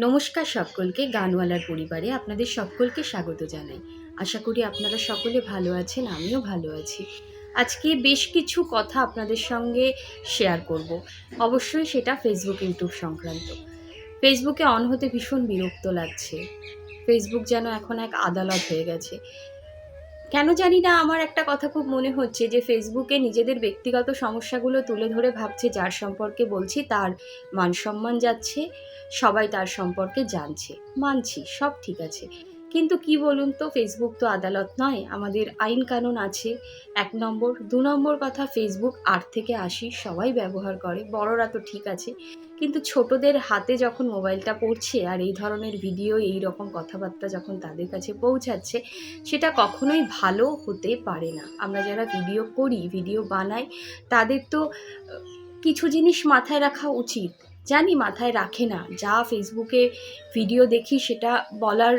নমস্কার সকলকে, গানওয়ালার পরিবারে আপনাদের সকলকে স্বাগত জানাই। আশা করি আপনারা সকলে ভালো আছেন, আমিও ভালো আছি। আজকে বেশ কিছু কথা আপনাদের সঙ্গে শেয়ার করব। অবশ্যই সেটা ফেসবুক, ইউটিউব সংক্রান্ত। ফেসবুকে অন হতে ভীষণ বিরক্ত লাগছে। ফেসবুক যেন এখন এক আদালত হয়ে গেছে। কেন জানি না, আমার একটা কথা খুব মনে হচ্ছে যে ফেসবুকে নিজেদের ব্যক্তিগত সমস্যাগুলো তুলে ধরে ভাবছে যার সম্পর্কে বলছি তার মান সম্মান যাচ্ছে, সবাই তার সম্পর্কে জানছে। মানছি, সব ঠিক আছে, কিন্তু কি বলুন তো, ফেসবুক তো আদালত নয়, আমাদের আইন কানুন আছে। 1 নম্বর। 2 নম্বর কথা, ফেসবুক 8 থেকে 80 সবাই ব্যবহার করে, বড়রা তো ঠিক আছে, কিন্তু ছোটদের হাতে যখন মোবাইলটা পড়ছে আর এই ধরনের ভিডিও, এই রকম কথাবার্তা যখন তাদের কাছে পৌঁছাচ্ছে, সেটা কখনোই ভালো হতে পারে না। আমরা যারা ভিডিও করি, ভিডিও বানাই, তাদের তো কিছু জিনিস মাথায় রাখা উচিত। জানি মাথায় রাখে না, যা ফেসবুকে ভিডিও দেখি সেটা বলার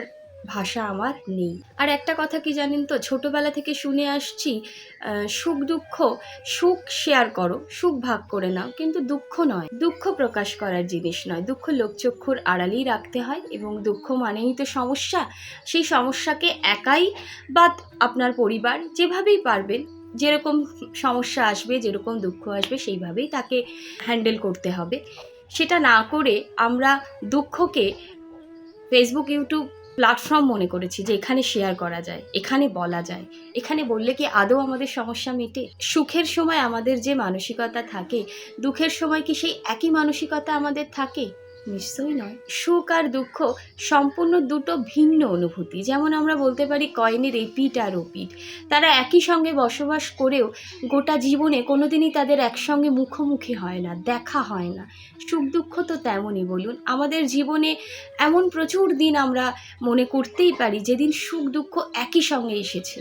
ভাষা আমার নেই। আর একটা কথা কি জানেন তো, ছোটবেলা থেকে শুনে আসছি সুখ দুঃখ, সুখ শেয়ার করো, সুখ ভাগ করে নাও, কিন্তু দুঃখ নয়, দুঃখ প্রকাশ করার জিনিস নয়। দুঃখ লোকচক্ষুর আড়ালেই রাখতে হয়, এবং দুঃখ মানেই তো সমস্যা। সেই সমস্যাকে একাই বা আপনার পরিবার যেভাবেই পারবেন, যেরকম সমস্যা আসবে, যেরকম দুঃখ আসবে, সেইভাবেই তাকে হ্যান্ডেল করতে হবে। সেটা না করে আমরা দুঃখকে ফেসবুক, ইউটিউব প্ল্যাটফর্ম মনে করেছি যে এখানে শেয়ার করা যায়, এখানে বলা যায়। এখানে বললে কি আদৌ আমাদের সমস্যা মেটে? সুখের সময় আমাদের যে মানসিকতা থাকে, দুঃখের সময় কি সেই একই মানসিকতা আমাদের থাকে? নিশ্চয়ই নয়। সুখ আর দুঃখ সম্পূর্ণ দুটো ভিন্ন অনুভূতি। যেমন আমরা বলতে পারি কয়েনের এপিঠ আর ওপিঠ। তারা একই সঙ্গে বসবাস করেও গোটা জীবনে কোনোদিনই তাদের একসঙ্গে মুখোমুখি হয় না, দেখা হয় না। সুখ দুঃখ তো তেমনই। বলুন, আমাদের জীবনে এমন প্রচুর দিন আমরা মনে করতেই পারি যেদিন সুখ দুঃখ একই সঙ্গে এসেছে।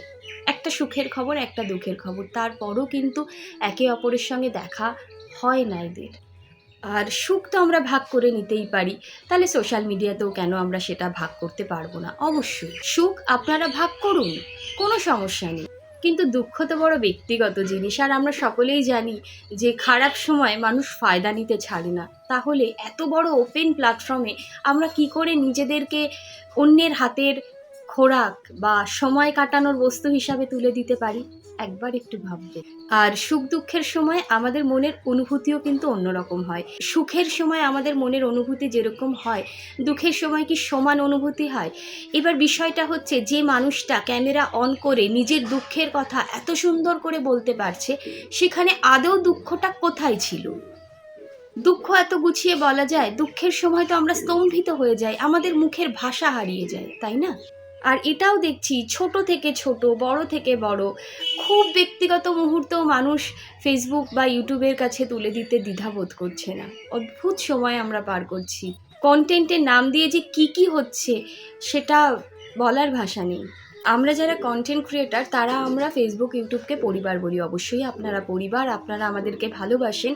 একটা সুখের খবর, একটা দুঃখের খবর, তারপরও কিন্তু একে অপরের সঙ্গে দেখা হয় না এদের। আর সুখ তো আমরা ভাগ করে নিতেই পারি, তাহলে সোশ্যাল মিডিয়াতেও কেন আমরা সেটা ভাগ করতে পারবো না? অবশ্যই সুখ আপনারা ভাগ করুন, কোনো সমস্যা নেই, কিন্তু দুঃখ তো বড় ব্যক্তিগত জিনিস। আর আমরা সকলেই জানি যে খারাপ সময় মানুষ ফায়দা নিতে ছাড়ে না। তাহলে এত বড় ওপেন প্ল্যাটফর্মে আমরা কি করে নিজেদেরকে অন্যের হাতের খোরাক বা সময় কাটানোর বস্তু হিসাবে তুলে দিতে পারি? একবার একটু ভাববে। আর সুখ দুঃখের সময় আমাদের মনের অনুভূতিও কিন্তু অন্যরকম হয়। সুখের সময় আমাদের মনের অনুভূতি যেরকম হয়, দুঃখের সময় কি সমান অনুভূতি হয়? এবার বিষয়টা হচ্ছে, যে মানুষটা ক্যামেরা অন করে নিজের দুঃখের কথা এত সুন্দর করে বলতে পারছে, সেখানে আদৌ দুঃখটা কোথায় ছিল? দুঃখ এত গুছিয়ে বলা যায়? দুঃখের সময় তো আমরা স্তম্ভিত হয়ে যাই, আমাদের মুখের ভাষা হারিয়ে যায়, তাই না? আর এটাও দেখছি, ছোট থেকে ছোট, বড় থেকে বড়, খুব ব্যক্তিগত মুহূর্তেও মানুষ ফেসবুক বা ইউটিউবের কাছে তুলে দিতে দ্বিধাবোধ করছে না। অদ্ভুত সময় আমরা পার করছি। কন্টেন্টের নাম দিয়ে যে কি হচ্ছে সেটা বলার ভাষা নেই। আমরা যারা কন্টেন্ট ক্রিয়েটার, তারা আমরা ফেসবুক, ইউটিউবকে পরিবার বলি। অবশ্যই আপনারা পরিবার, আপনারা আমাদেরকে ভালোবাসেন।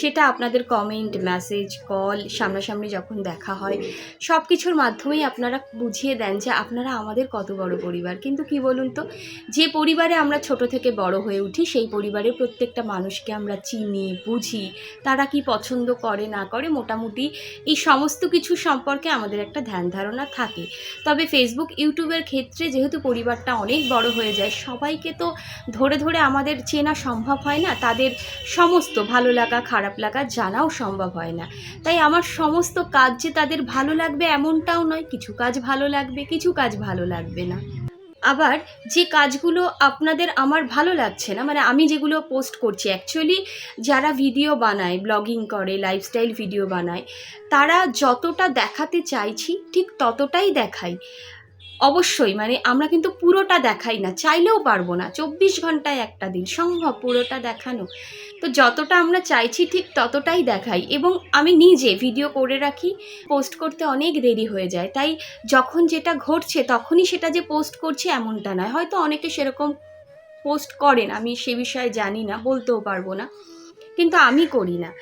সেটা আপনাদের কমেন্ট, মেসেজ, কল, সামনাসামনি যখন দেখা হয়, সব কিছুর মাধ্যমেই আপনারা বুঝিয়ে দেন যে আপনারা আমাদের কত বড় পরিবার। কিন্তু কি বলুন তো, যে পরিবারে আমরা ছোট থেকে বড় হয়ে উঠি, সেই পরিবারের প্রত্যেকটা মানুষকে আমরা চিনি, বুঝি, তারা কি পছন্দ করে না করে, মোটামুটি এই সমস্ত কিছু সম্পর্কে আমাদের একটা ধ্যান ধারণা থাকে। তবে ফেসবুক, ইউটিউবের ক্ষেত্রে যেহেতু পরিবারটা অনেক বড় হয়ে যায়, সবাইকে তো ধরে ধরে আমাদের চেনা সম্ভব হয় না, তাদের সমস্ত ভালো লাগা খারাপ লাগা জানাও সম্ভব হয় না। তাই আমার সমস্ত কাজ যে তাদের ভালো লাগবে এমনটাও নয়, কিছু কাজ ভালো লাগবে, কিছু কাজ ভালো লাগবে না। আবার যে কাজগুলো আপনাদের আমার ভালো লাগছে না, মানে আমি যেগুলো পোস্ট করছি, অ্যাকচুয়ালি যারা ভিডিও বানায়, ব্লগিং করে, লাইফস্টাইল ভিডিও বানায়, তারা যতটা দেখাতে চাইছি ঠিক ততটাই দেখাই। অবশ্যই, মানে আমরা কিন্তু পুরোটা দেখাই না, চাইলেও পারবো না। 24 ঘন্টায় একটা দিন সম্ভব পুরোটা দেখানো? তো যতটা আমরা চাইছি ঠিক ততটাই দেখাই, এবং আমি নিজে ভিডিও করে রাখি। পোস্ট করতে অনেক দেরি হয়ে যায়, তাই যখন যেটা ঘটছে তখনই সেটা যে পোস্ট করছি এমনটা নয়। হয়তো অনেকে সেরকম পোস্ট করেন, আমি সে বিষয়ে জানি না, বলতেও পারবো না, কিন্তু আমি করি না।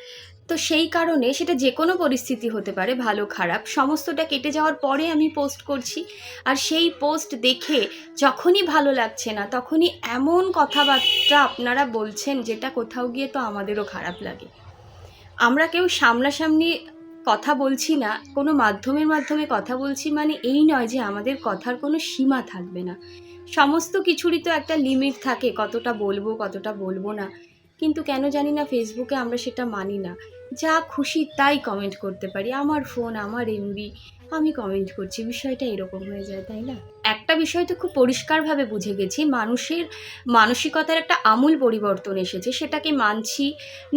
তো সেই কারণে সেটা যে কোনো পরিস্থিতি হতে পারে, ভালো খারাপ, সমস্তটা কেটে যাওয়ার পরে আমি পোস্ট করছি। আর সেই পোস্ট দেখে যখনই ভালো লাগছে না, তখনই এমন কথাবার্তা আপনারা বলছেন যেটা কোথাও গিয়ে তো আমাদেরও খারাপ লাগে। আমরা কেউ সামনাসামনি কথা বলছি না, কোনো মাধ্যমে কথা বলছি মানে এই নয় যে আমাদের কথার কোনো সীমা থাকবে না। সমস্ত কিছুরই তো একটা লিমিট থাকে, কতটা বলবো কতটা বলবো না। কিন্তু কেন জানি না ফেসবুকে আমরা সেটা মানি না। যা খুশি তাই কমেন্ট করতে পারি, আমার ফোন আমার এমবি, আমি কমেন্ট করছি, বিষয়টা এরকম হয়ে যায়, তাই না? একটা বিষয় তো খুব পরিষ্কারভাবে বুঝে গেছি, মানুষের মানসিকতার একটা আমূল পরিবর্তন এসেছে, সেটাকে মানছি,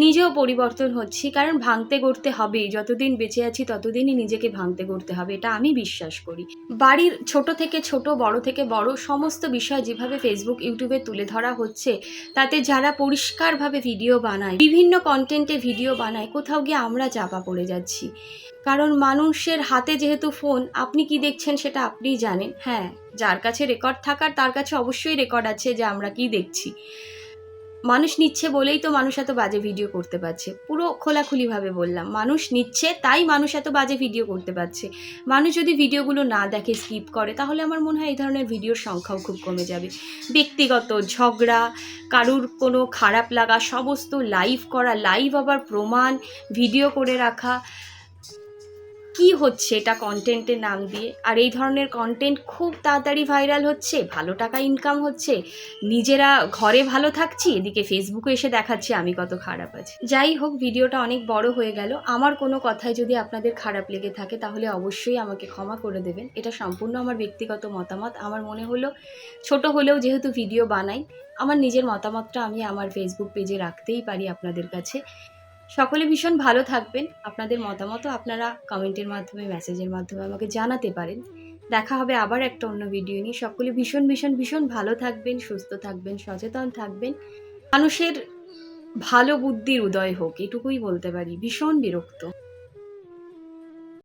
নিজেও পরিবর্তন হচ্ছি, কারণ ভাঙতে গড়তে হবেই, যতদিন বেঁচে আছি ততদিনই নিজেকে ভাঙতে গড়তে হবে, এটা আমি বিশ্বাস করি। বাড়ির ছোট থেকে ছোট, বড় থেকে বড় সমস্ত বিষয় যেভাবে ফেসবুক ইউটিউবে তুলে ধরা হচ্ছে, তাতে যারা পরিষ্কারভাবে ভিডিও বানায়, বিভিন্ন কন্টেন্টে ভিডিও বানায়, কোথাও গিয়ে আমরা চাপা পড়ে যাচ্ছি। কারণ মানুষের হাতে যেহেতু ফোন, আপনি কি দেখছেন সেটা আপনিই জানেন। হ্যাঁ, যার কাছে রেকর্ড থাকার তার কাছে অবশ্যই রেকর্ড আছে যে আমরা কি দেখছি। মানুষ নিচ্ছে বলেই তো মানুষ এত বাজে ভিডিও করতে পারছে, পুরো খোলাখুলিভাবে বললাম, মানুষ নিচ্ছে তাই মানুষ এত বাজে ভিডিও করতে পারছে। মানুষ যদি ভিডিওগুলো না দেখে, স্কিপ করে, তাহলে আমার মনে হয় এই ধরনের ভিডিওর সংখ্যাও খুব কমে যাবে। ব্যক্তিগত ঝগড়া, কারুর কোনো খারাপ লাগা, সমস্ত লাইভ করা, লাইভ আবার প্রমাণ, ভিডিও করে রাখা, কি হচ্ছে এটা কন্টেন্টের নাম দিয়ে। আর এই ধরনের কন্টেন্ট খুব তাড়াতাড়ি ভাইরাল হচ্ছে, ভালো টাকা ইনকাম হচ্ছে, নিজেরা ঘরে ভালো থাকছি, এদিকে ফেসবুকে এসে দেখাচ্ছি আমি কত খারাপ আছি। যাই হোক, ভিডিওটা অনেক বড় হয়ে গেল। আমার কোনো কথায় যদি আপনাদের খারাপ লেগে থাকে তাহলে অবশ্যই আমাকে ক্ষমা করে দেবেন, এটা সম্পূর্ণ আমার ব্যক্তিগত মতামত। আমার মনে হলো ছোট হলেও যেহেতু ভিডিও বানাই, আমার নিজের মতামতটা আমি আমার ফেসবুক পেজে রাখতেই পারি আপনাদের কাছে। সকলে ভীষণ ভালো থাকবেন, আপনাদের মতামতও আপনারা কমেন্টের মাধ্যমে, মেসেজের মাধ্যমে আমাকে জানাতে পারেন। দেখা হবে আবার একটা অন্য ভিডিও নিয়ে। সকলে ভীষণ ভীষণ ভীষণ ভালো থাকবেন, সুস্থ থাকবেন, সচেতন থাকবেন। মানুষের ভালো বুদ্ধির উদয় হোক, এটুকুই বলতে পারি। ভীষণ বিরক্ত।